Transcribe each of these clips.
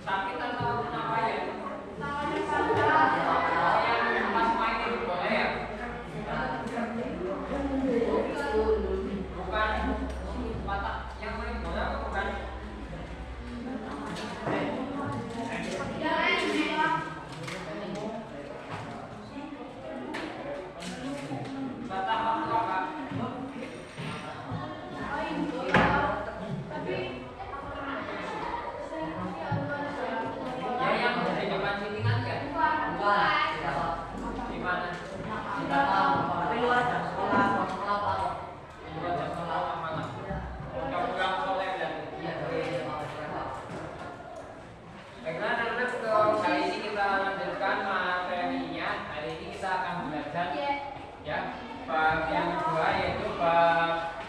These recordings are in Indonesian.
Sakit atau kenapa ya? Yang pas main itu boleh ya? Bukan patah yang main bola bukan? Patah apa? Ya yang di depan sini kan ya? Di mana? Tapi luar jam sekolah, sekolah apa? Luar jam sekolah apa lah? Pulang sore berarti. Iya, Baiklah anak-anak, kali ini kita lanjutkan materinya. Hari ini kita akan belajar ya bab yang kedua, yaitu bab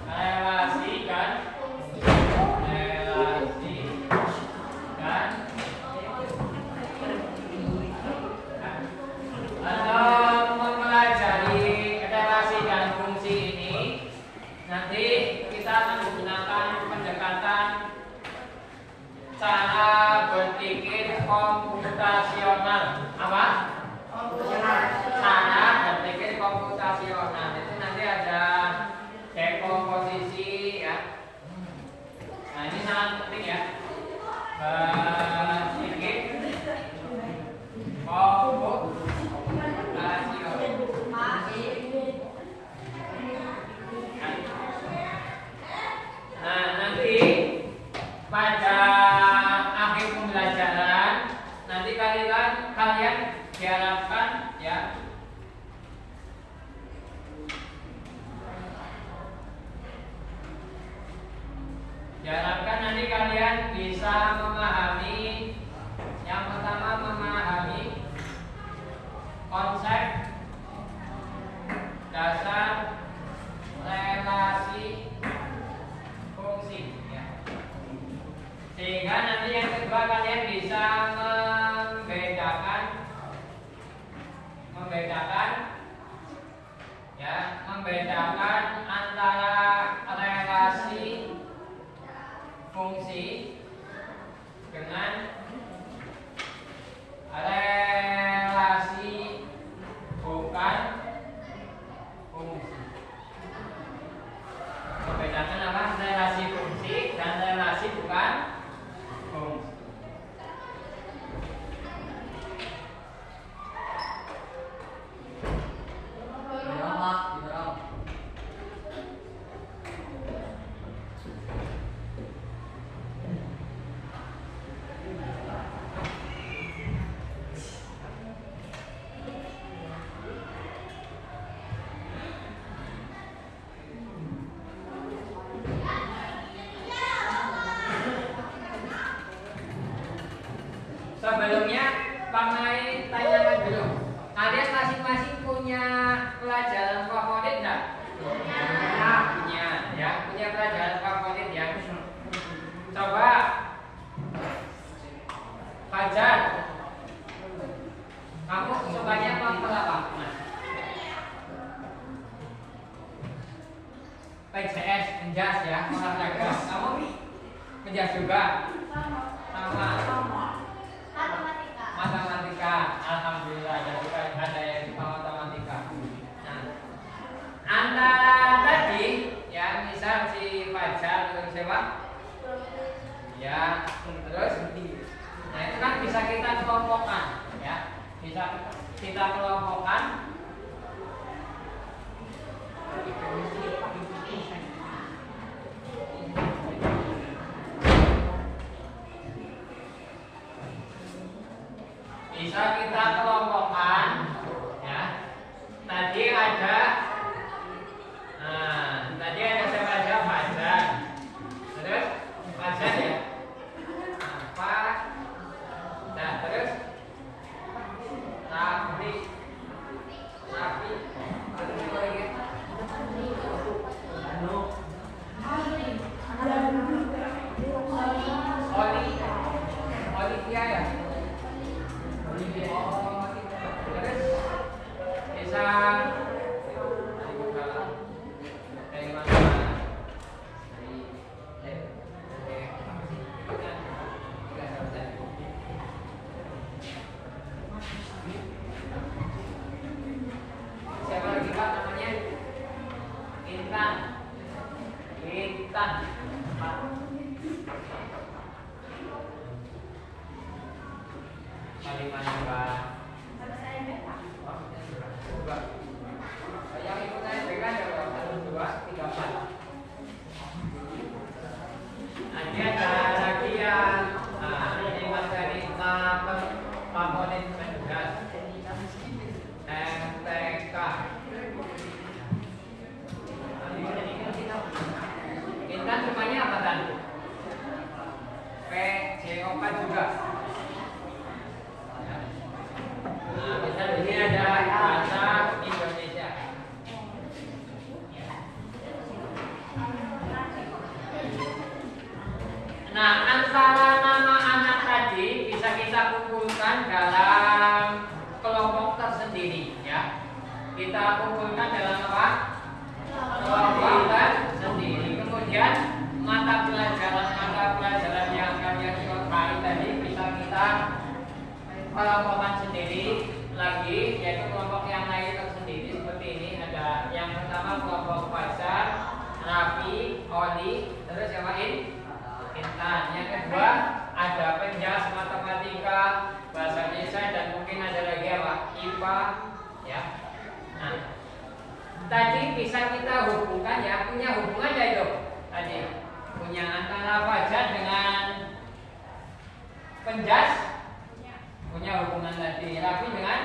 relasi kan, atau mempelajari relasi dan fungsi ini. Nanti kita akan menggunakan pendekatan cara berpikir komputasional. Apa? Cara berpikir komputasional. Itu nanti ada dekomposisi ya. Nah ini sangat penting ya. Berpikir komputasional. Nah nanti pada akhir pembelajaran nanti kalian diharapkan ya nanti kalian bisa memahami, yang pertama memahami konsep dasar relasi fungsi ya. Sehingga nanti yang kedua kalian bisa membedakan antara relasi fungsi dengan relasi bukan fungsi. Membedakan apa? Relasi fungsi dan relasi bukan fungsi. Sebelumnya Bang Nai tanyakan dulu, kalian masing-masing punya pelajaran favorit nggak? Punya ya, punya pelajaran favorit ya. Coba Fajar, kamu sukanya kelompok apa? PJS, penjas ya, olahraga. Kamu penjas juga? Sama. Matematika, alhamdulillah ada yang suka matematika. Nah, antara tadi ya misal si Fajar atau siapa? Ya, terus nah itu kan bisa kita kelompokkan ya. Bisa kita kelompokkan bisa kita kelompokkan ya. Tadi ada siapa aja? Fajar. Terus Fajar ya. Apa? Nah, terus Raffi. Olivia ya. Terus bisa dari mana? lima juga. Yang ikut ASBK ada 1, 2, 3, 4. Ini ada lagi yang ini materi komponen pendas MTK. Intan semuanya apa kan? PJOK juga. Nah, misal di sini ada bahasa Indonesia. Nah, antara nama anak tadi bisa kita kumpulkan dalam kelompok tersendiri, ya. Kita kumpulkan dalam apa? Kelompok tersendiri. Kemudian mata pelajaran yang kalian sukai tadi bisa kita kelompokkan sendiri lagi, yaitu kelompok yang lain tersendiri seperti ini. Ada yang pertama kelompok Fajar, Raffi, Oli, terus yang lain Intan. Yang kedua ada penjas matematika, bahasa Indonesia, dan mungkin ada lagi apa? IPA, ya. Nah, tadi bisa kita hubungkan, ya, punya hubungan ya itu tadi punya antara Fajar dengan penjas, punya hubungan tadi. Raffi dengan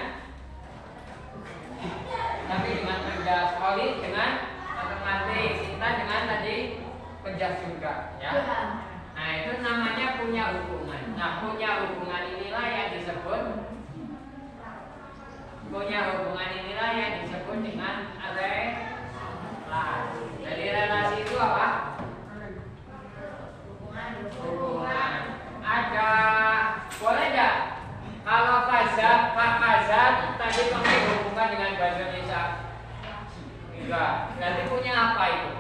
penjas, Oli dengan matematik, Intan dengan tadi penjas juga, ya. Nah, itu namanya punya hubungan. Nah, punya hubungan inilah yang disebut dengan relasi. Jadi relasi itu apa? Hubungan. Ada, boleh nggak kalau Pak Fazal tadi pakai hubungan dengan bahasa Indonesia? Enggak. Berarti punya apa itu?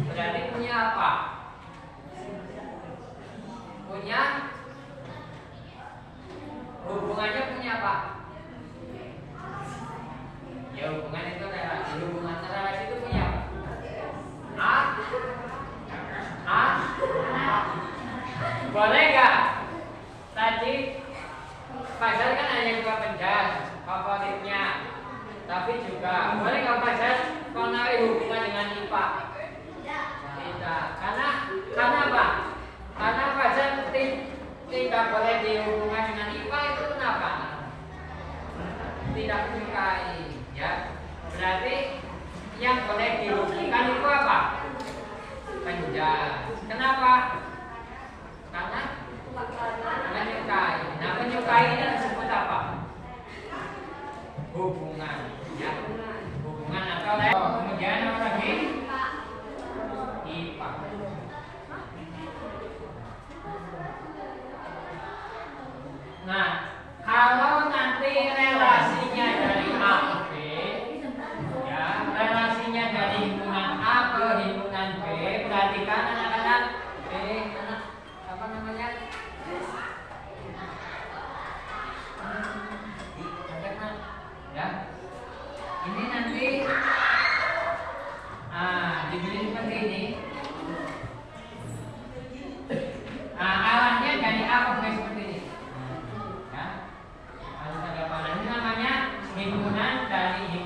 Berarti punya apa? Punya hubungannya punya apa? Ya, hubungan itu relasi. Hubungan relasi itu punya apa? Boleh nggak? Tadi Fajar kan hanya dua penjas favoritnya, tapi juga boleh nggak Fajar menarik hubungan dengan IPA? Tidak. Karena apa? Karena Fajar tidak boleh dihubungkan dengan IPA, itu kenapa? Tidak menyukai, ya. Berarti yang boleh dihubungkan itu apa? Penjas. Kenapa? Karena menyukai. Nah, menyukai ini disebut apa? Hubungan, ya. Hubungan atau kemudian apa lagi? IPA. Nah, kalau nanti relasinya dari A ke B, ya, relasinya dari himpunan A ke himpunan B, perhatikan anak-anak anak apa namanya? Ya. Ini nanti diberi seperti ini. Arahnya dari A ke B seperti ini. Ya. Harus ada panah. Ini namanya himpunan dari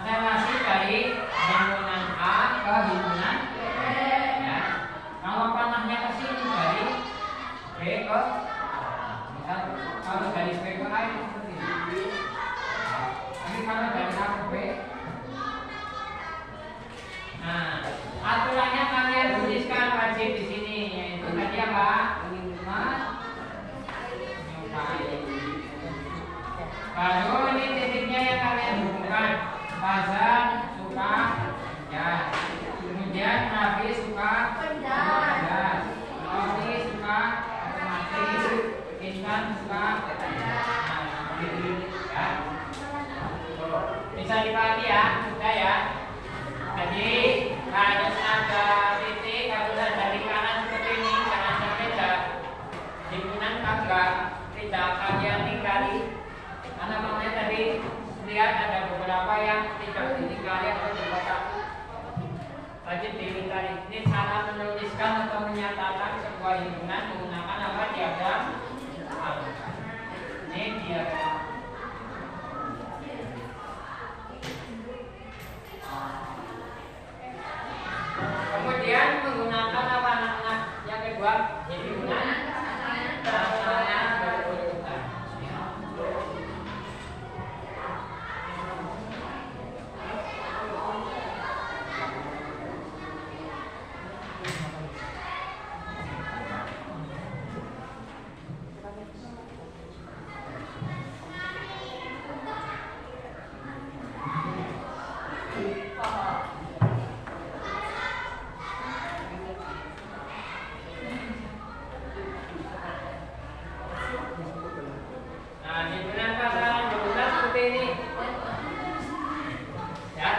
relasi dari himpunan A ke himpunan B. Ya. Kalau panahnya ke sini dari B ke, misal kalau dari B ke A itu seperti ini. Tapi kalau dari A ke B, nah, aturannya kalian tuliskan wajib di sini, yaitu tadi apa? Baru ini titiknya yang kalian hubungkan. Fajar suka ya, kemudian Raffi suka penjas, Oli suka matematik, Intan suka ya. Bisa dipahami ya, sudah ya. Jadi harus ada titik, harus ada di kanan seperti ini, jangan sampai himpunan tidak kalian tinggali. Karena makanya tadi lihat ada beberapa yang tidak ditinggali atau dikotak. Wajib ditinggali. Ini cara menuliskan atau menyatakan sebuah himpunan menggunakan apa? Diagram diagram. Kemudian menggunakan apa anak-anak? Yang kedua, himpunan tangan berurutan. Nah, himpunan pasangan berurutan seperti ini. Ya.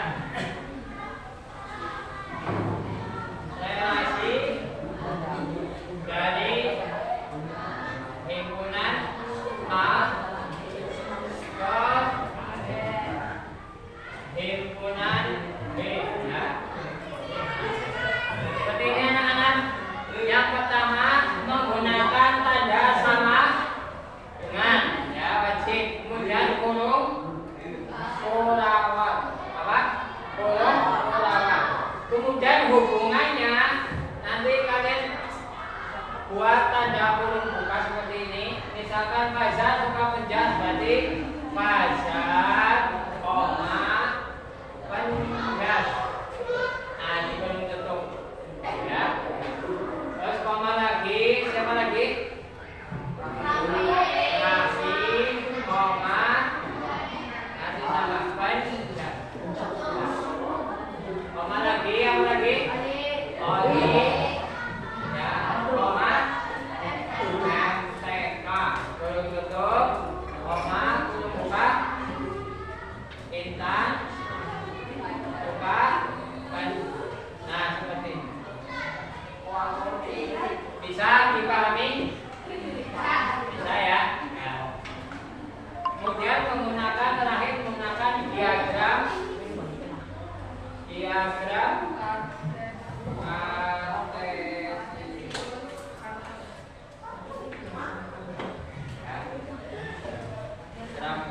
Relasi dari himpunan A ke himpunan B, ya. Seperti ini anak-anak. Yang pertama menggunakan tanda sama dengan, ya, wajib. Kemudian kurung kurawan, apa? Kurung kurawan. Kemudian hubungannya nanti kalian buat tanda kurung buka seperti ini. Misalkan Faizal suka penjas, berarti Faizal, koma, penjas. Nah, di kurung tutup, ya. Terus koma lagi, siapa lagi? Raffi, koma, nanti sama penjas. Koma lagi, apa lagi? Oli, ya, koma, MTK, kurung tutup, koma, kurung buka, Intan, buka, nah seperti ini. Bisa dipahami? Bisa, ya. Nah. Kemudian terakhir menggunakan diagram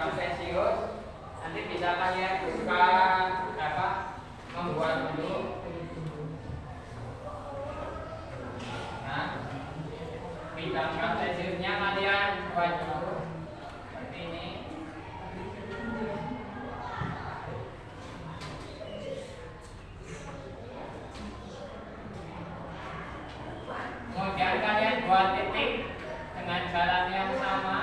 kartesius. Nanti bisa kalian buka apa, membuat dulu. Nah, bidang kartesiusnya kalian buat dulu seperti ini. Kemudian kalian buat titik dengan jalan yang sama.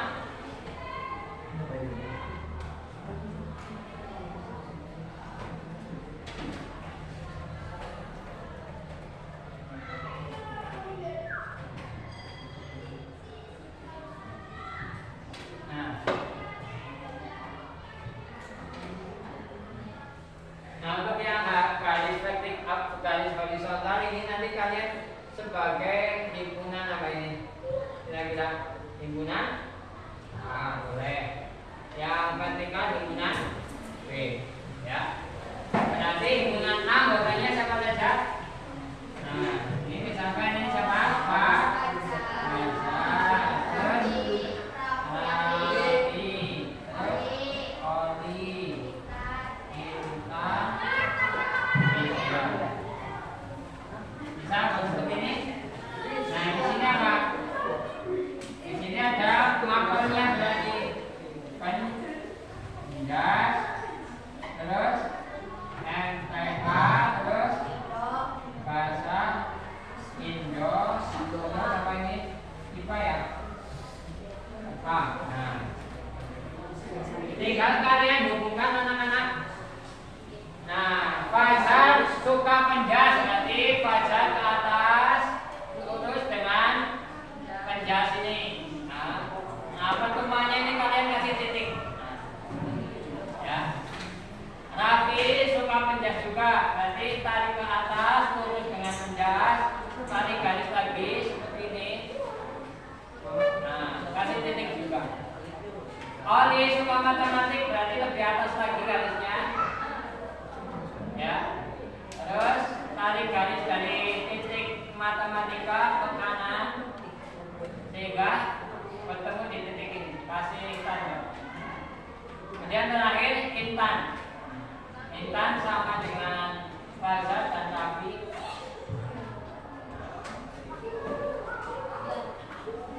Nah, untuk yang garis vertikal, garis horizontal ini nanti kalian sebagai himpunan apa ini? Kira-kira himpunan? Ah, boleh. Yang vertikal himpunan B, ya. Berarti himpunan A anggotanya siapa saja? Nah, ini misalkan ini siapa? Pak. Terus MTK, terus bahasa Indo, terus apa ini? IPA, ya? IPA. Nah, tinggal kalian hubungkan anak-anak. Nah, Faizal suka penjas, berarti Faizal ke atas lurus dengan penjas ini. Nah, pertemuannya ini kalian kasih titik. Ya. Raffi suka penjas juga, berarti tarik ke atas, lurus dengan penjas, tarik garis lagi seperti ini. Nah, kasih titik juga. Oli suka matematik, berarti lebih atas lagi garisnya. Ya. Terus tarik garis dari titik matematika ke kanan sehingga bertemu di titik ini. Kasih tanda. Kemudian terakhir Intan. Intan sama dengan Faza dan Rafi.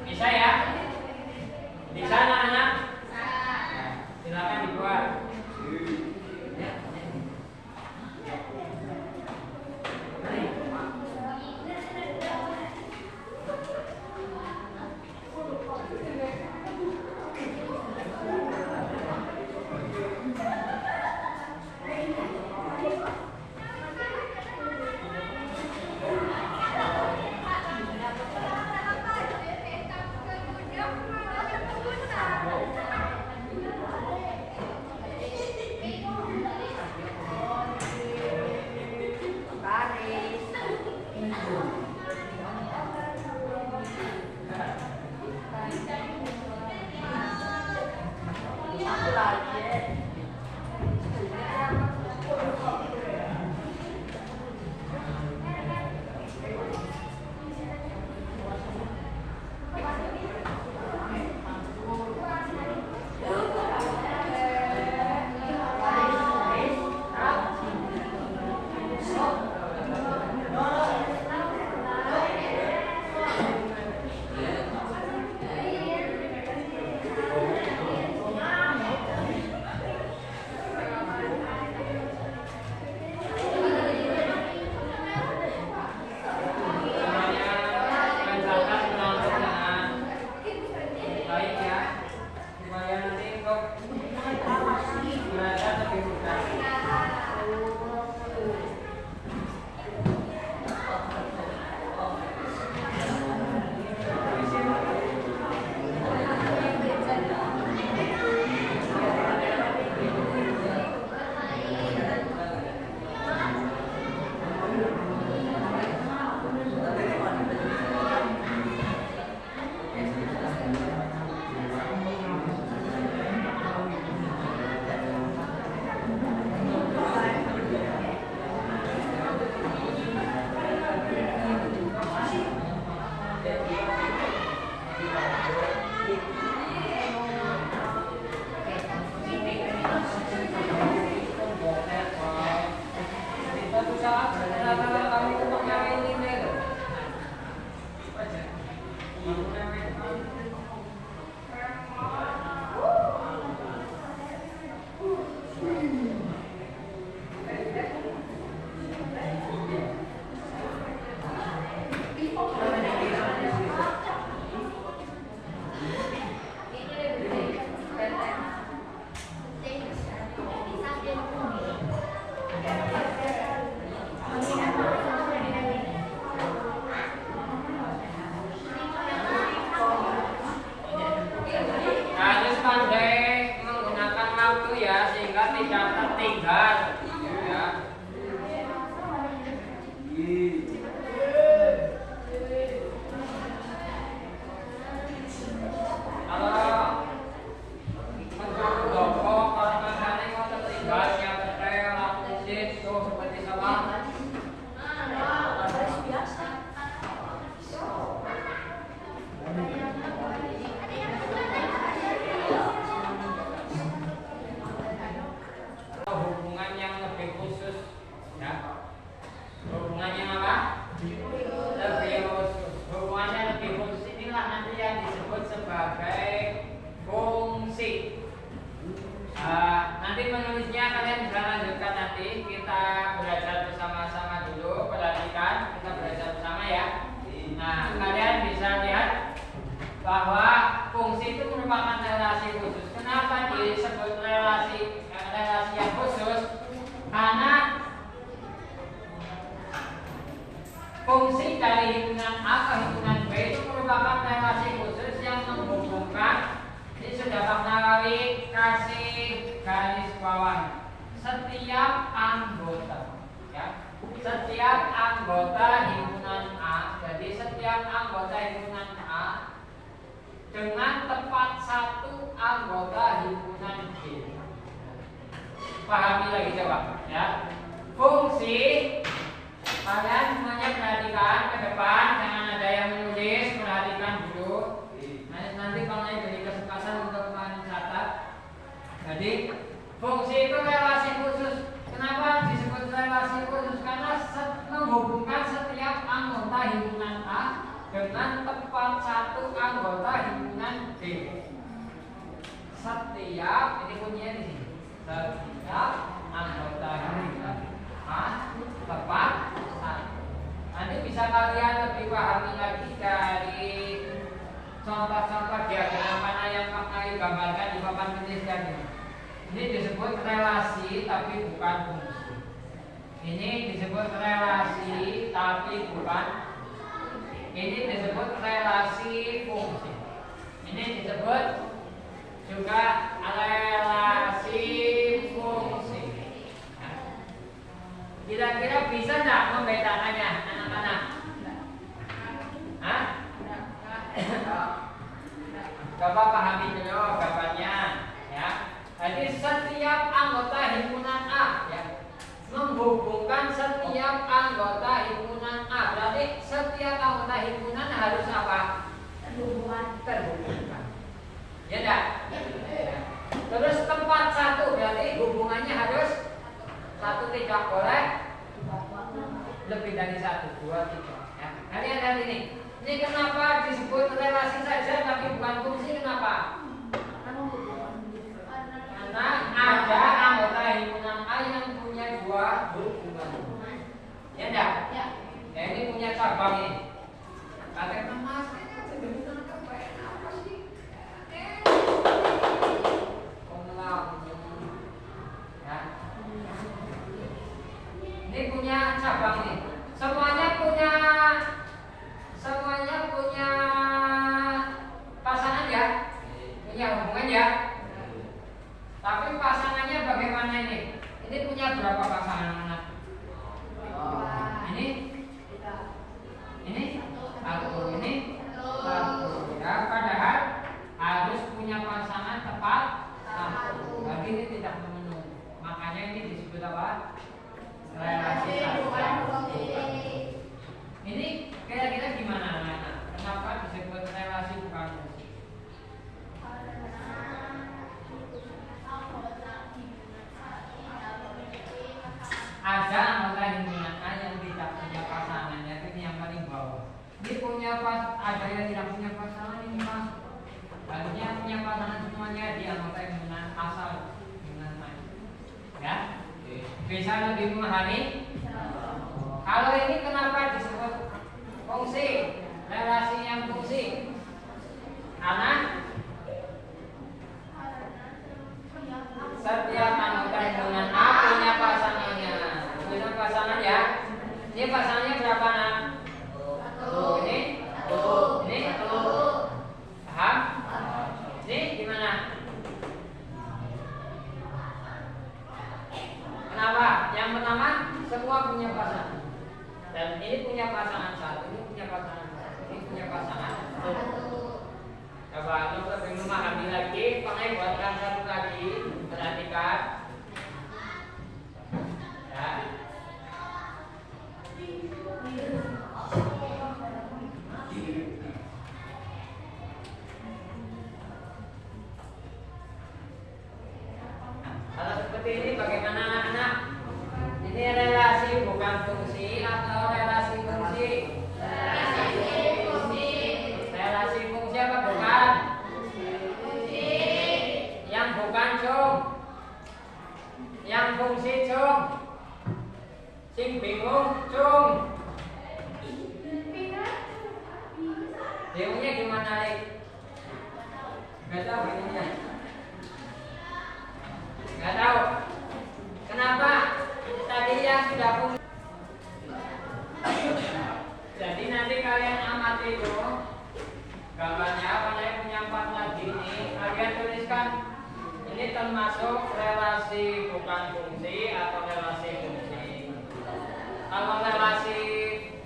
Bisa ya? Bisa anak-anak? Silakan dibuat. Nanti menulisnya kalian bisa lanjutkan nanti. Kita belajar bersama-sama dulu. Perhatikan, kita belajar bersama ya. Nah, kalian bisa lihat bahwa fungsi itu merupakan relasi khusus. Kenapa disebut relasi yang khusus? Karena fungsi dari himpunan A ke himpunan B itu merupakan relasi khusus yang menghubungkan. Ini sudah Pak Nawawi kasih garis bawah. Setiap anggota, ya, setiap anggota himpunan A. Jadi setiap anggota himpunan A dengan tepat satu anggota himpunan B. Pahami lagi coba, ya. Fungsi kalian semuanya perhatikan ke depan, jangan ada yang menulis, perhatikan dulu. Nanti kalau beri kesempatan untuk mencatat. Jadi Fungsi itu relasi khusus. Kenapa disebut relasi khusus? Karena menghubungkan setiap anggota himpunan A dengan tepat satu anggota himpunan B. Setiap, ini kuncinya di sini. Setiap anggota himpunan A tepat satu. Nanti bisa kalian lebih pahami lagi dari contoh-contoh diagram mana yang Pak gambarkan di papan penulisan ini. Ini disebut relasi tapi bukan fungsi. Ini disebut relasi tapi bukan. Ini disebut relasi fungsi. Ini disebut juga relasi fungsi. Kira-kira bisa nggak membedakannya anak-anak? Hah? Coba pahami dulu gambarnya, ya. Jadi setiap anggota himpunan A, ya, menghubungkan setiap anggota himpunan A. Berarti setiap anggota himpunan harus apa? Terhubungkan. Ya enggak? Ya. Terus tempat satu, berarti hubungannya harus satu, tidak boleh lebih dari satu, dua, tiga. Ya. Kalian lihat ini. Ini kenapa disebut relasi saja tapi bukan fungsi? Kenapa? Karena ada anggota himpunan A yang punya dua hubungan. Ya enggak? Ya. Ya, ini punya cabang ini. Katakan Mas, ini apa sih? Ya. Ini punya cabang ini. Semuanya punya pasangan ya, punya hubungan ya. Tapi pasangannya bagaimana ini? Ini punya berapa pasangan anak? Ini satu, ini satu. Ya, padahal harus punya pasangan tepat satu. Tapi ini tidak memenuhi. Makanya ini disebut apa? Relasi satu. Ini kira-kira gimana anak-anak? Kenapa disebut relasi bukan fungsi? Ada anggota himpunan A yang tidak punya pasangannya, ini yang paling bawah. Dia punya ada yang tidak punya pasangan ini mas. Harusnya punya pasangan semuanya di anggota himpunan asal himpunan A. Ya, bisa lebih memahami? Kalau ini kenapa disebut fungsi? Relasi yang fungsi? Karena setiap anggota himpunan A punya pasangannya. Punya pasangan ya. Ini pasangannya berapa nak? Ini? Ini? Paham? Ini gimana? Kenapa? Yang pertama semua punya pasangan. Dan ini punya pasangan satu, ini punya pasangan satu, ini punya pasangan satu. Coba untuk lebih memahami lagi, pakai buatkan satu lagi, perhatikan. Ya. Kalau seperti ini bagaimana anak-anak? Ini relasi bukan fungsi atau relasi fungsi? Relasi fungsi apa bukan? Yang bukan cung. Yang fungsi cung. Sing bingung cung. Bingungnya gimana Lik? Gak tahu bingungnya. Gak tahu. Kenapa? Tadi yang sudah punya. Jadi nanti kalian amati dulu gambarnya, kalian punya 4 lagi ini. Kalian tuliskan ini termasuk relasi bukan fungsi atau relasi fungsi. Kalau relasi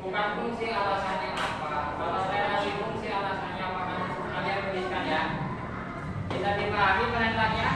bukan fungsi alasannya apa? Kalau relasi fungsi alasannya apa? Kalian tuliskan ya. Bisa dipahami perintahnya?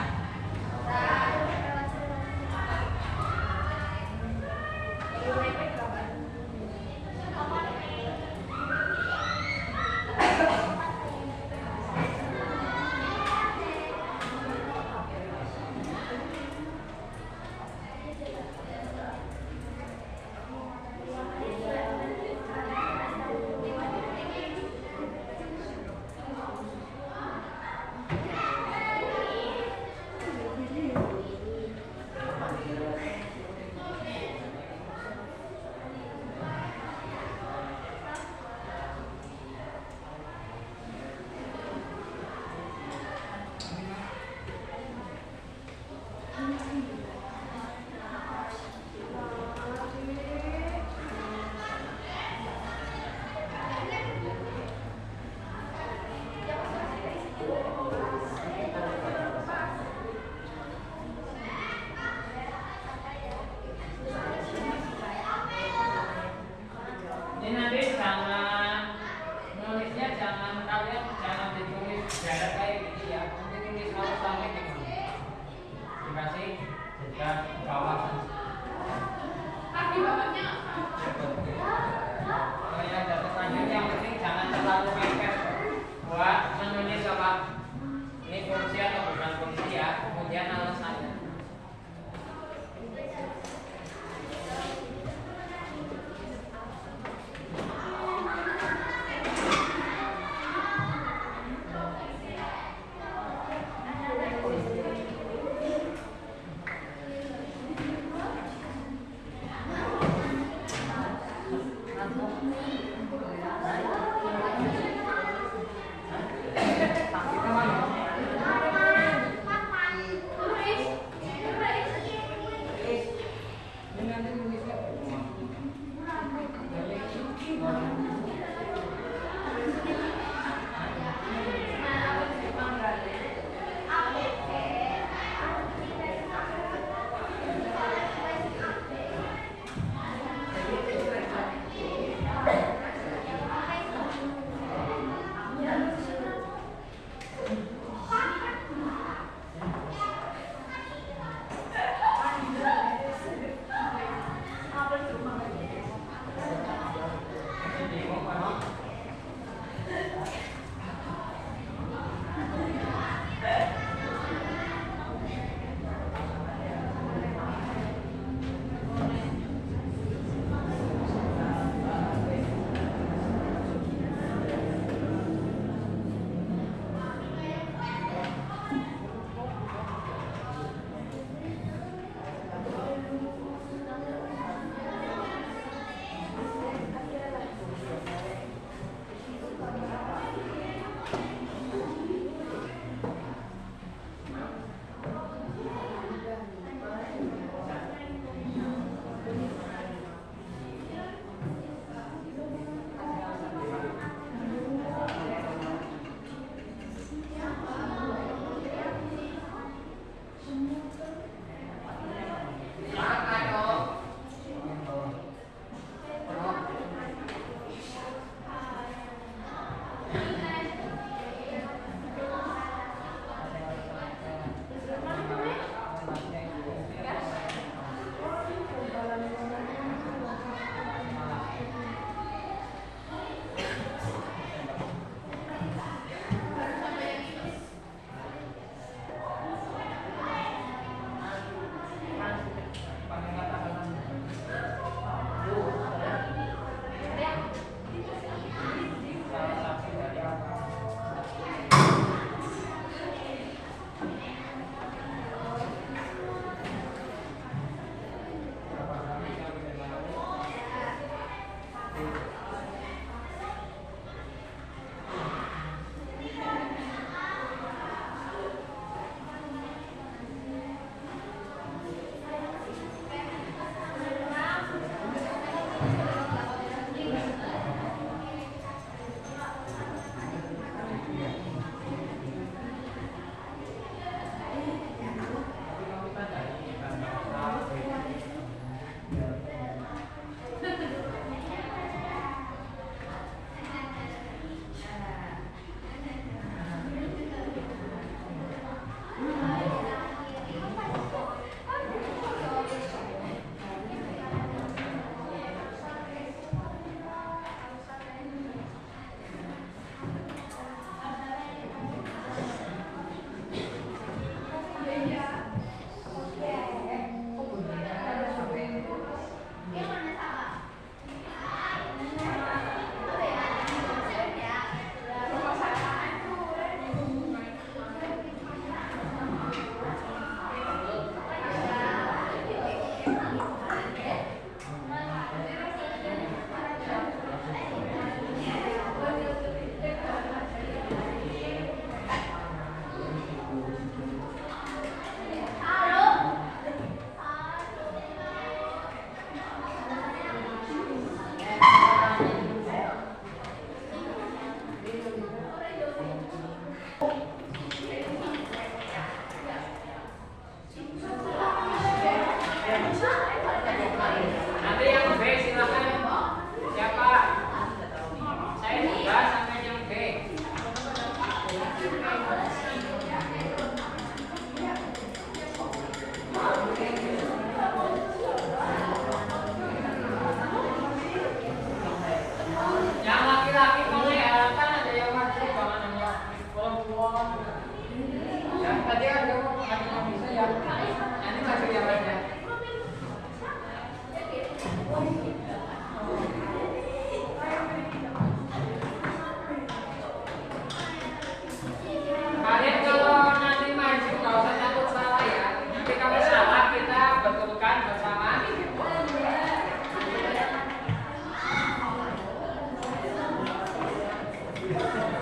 Tahu.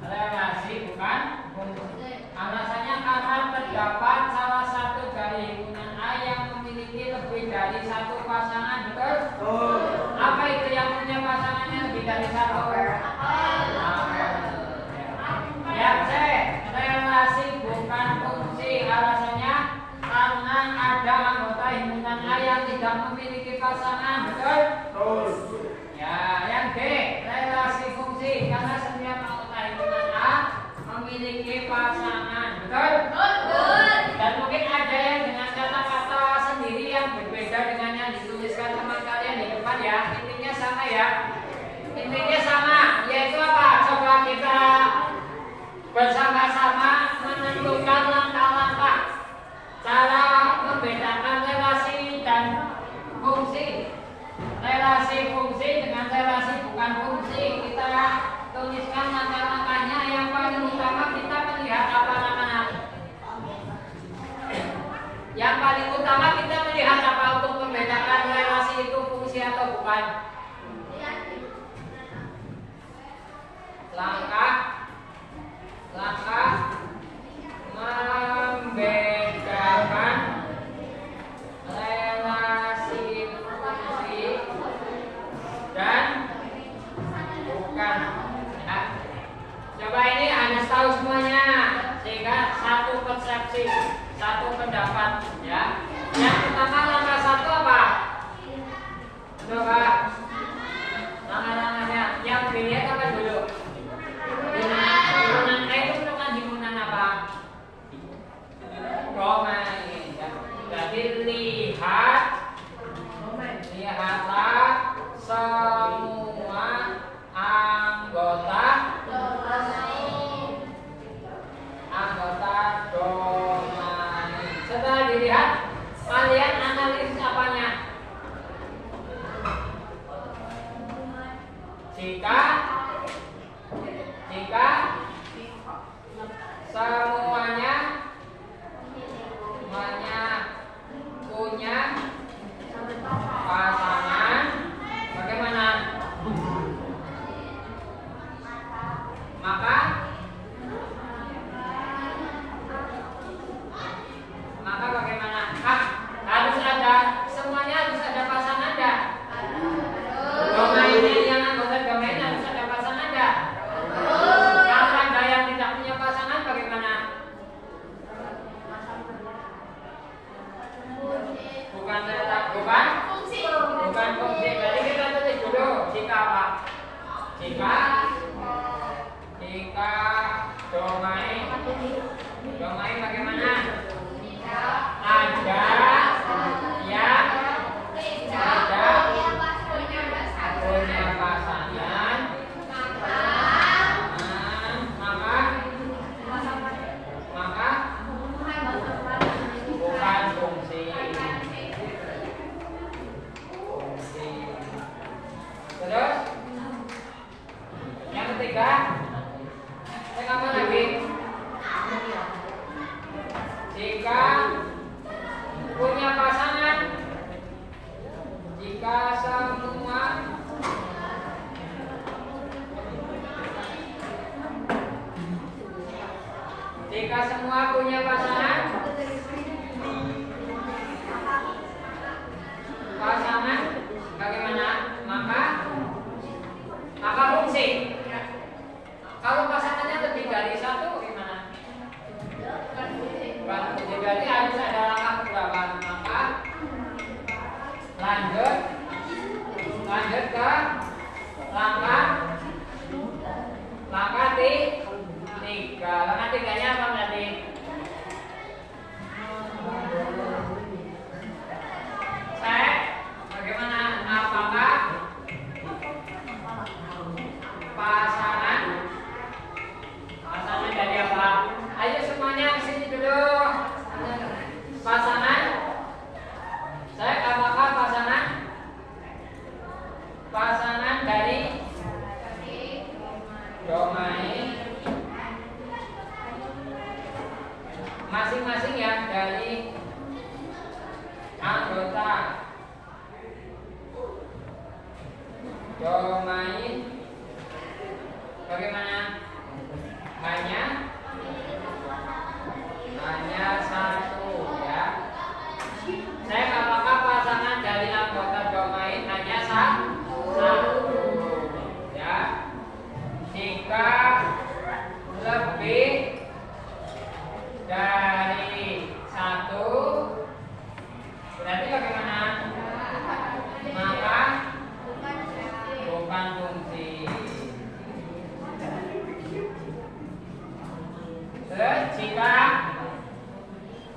relasi bukan alasannya karena terdapat salah satu dari himpunan A yang memiliki lebih dari satu pasangan, betul? Apa itu yang punya pasangannya lebih dari satu? Yang C, relasi bukan fungsi. Alasannya karena ada anggota himpunan A yang tidak memiliki pasangan, betul? Ya, yang D, relasi fungsi. Karena setiap anggota himpunan A memiliki pasangan, betul? Dan mungkin ada yang dengan kata-kata sendiri yang berbeda dengan yang dituliskan teman kalian di depan ya. Intinya sama ya. Intinya sama, yaitu apa? Coba kita bersama-sama menentukan langkah-langkah cara membedakan relasi dan fungsi. Relasi fungsi dengan relasi bukan fungsi. Kita tuliskan langkah-langkahnya. Yang paling utama kita melihat apa namanya? Yang paling utama kita melihat apa untuk membedakan relasi itu fungsi atau bukan? Langkah membedakan relasi fungsi dan bukan. Ya. Coba ini harus tahu semuanya sehingga satu persepsi, satu pendapat ya. Yang pertama langkah satu apa? Coba langkah-langkahnya yang dilihat apa dulu? Himpunan A itu merupakan himpunan apa? Domain ya. Jadi lihatlah semua anggota domain. Setelah dilihat, kalian analisis apanya? Jika semuanya punya pasangan, bagaimana? Maka bagaimana? Harus ada, semuanya harus ada pasangan enggak? Domainnya yang anggota domain harus ada pasangan enggak? Kalau ada yang tidak punya pasangan bagaimana? Bukan fungsi. Jadi kita tulis dulu jika apa? Jika domain bagaimana? Ada yang punya pasangan, maka bukan fungsi. Terus yang ketiga, saya apa lagi? Jika punya pasangan, jika semua punya pasangan bagaimana? Maka fungsi. Kalau pasangannya lebih dari satu gimana? Jadi harus ada langkah berapa? Maka lanjut ke langkah tiga. Langkah tiganya apa tadi? Cek bagaimana? Apakah pasangan dari apa? Ayo semuanya ke sini dulu. Pasangan. Cek apakah pasangan dari domain masing-masing ya, dari anggota domain bagaimana?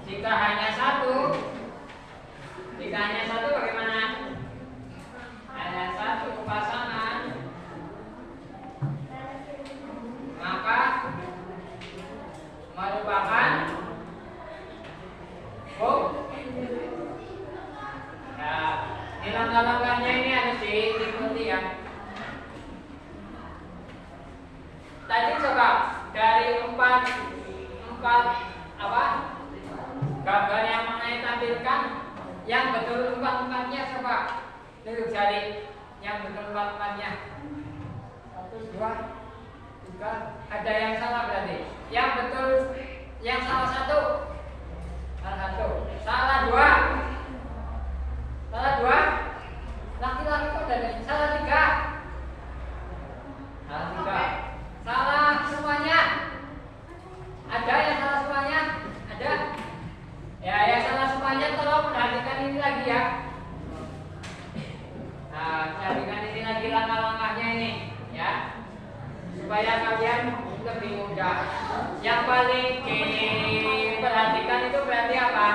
jika hanya satu bagaimana? Hanya satu pasangan, maka merupakan ya, ini langkah-langkahnya ini harus diikuti ya. Tadi coba dari empat gambar yang mengenai tampilkan yang betul empat-empatnya, coba duduk jari yang betul empat-empatnya. 1, 2, 3. Ada yang salah berarti. Yang betul, yang salah satu. Salah dua. Laki-laki kok ada. Salah tiga. Salah semuanya. Ada yang salah semuanya? Ada? Ya, yang salah semuanya tolong perhatikan ini lagi ya. Nah, perhatikan ini lagi langkah-langkahnya ini ya, supaya kalian lebih mudah. Yang paling diperhatikan itu berarti apa?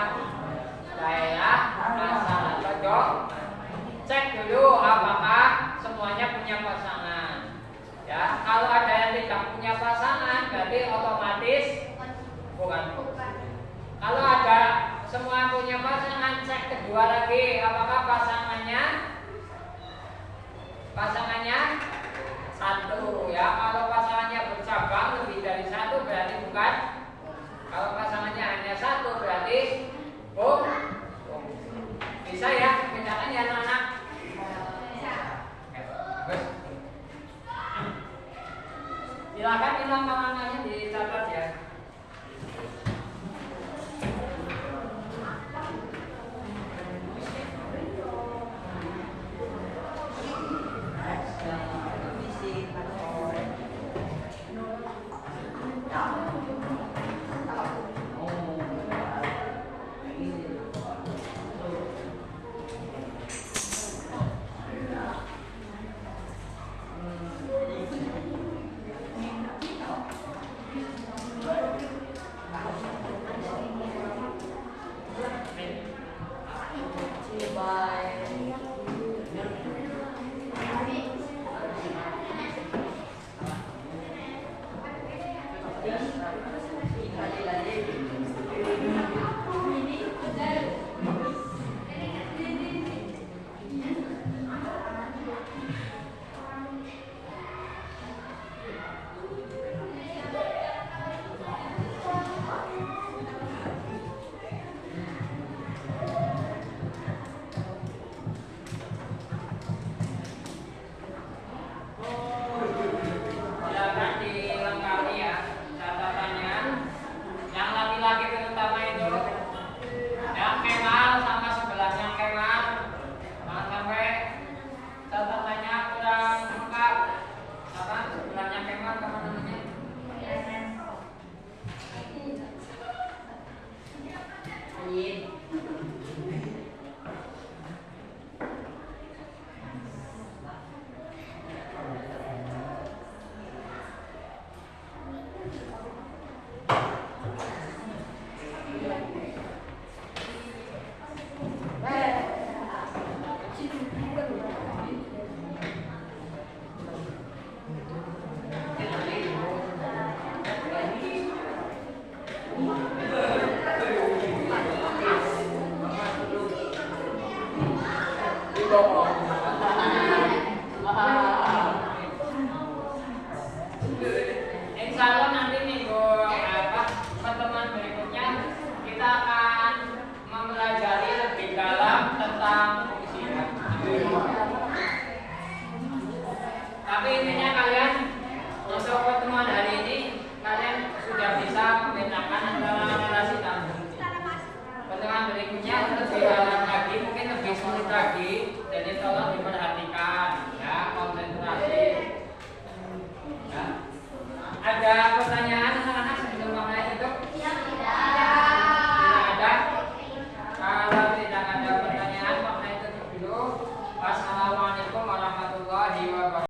Daerah asal cocok. Cek dulu apakah semuanya punya pasangan. Ya, kalau ada yang tidak punya pasangan berarti otomatis bukan. Kalau ada semua punya pasangan, cek kedua lagi apakah pasangannya satu ya. Kalau pasangannya bercabang lebih dari satu berarti bukan. Kalau pasangannya hanya satu berarti bisa ya, bedakan ya anak-anak. Silakan ini langkah-langkahnya dicatat ya. Ada pertanyaan?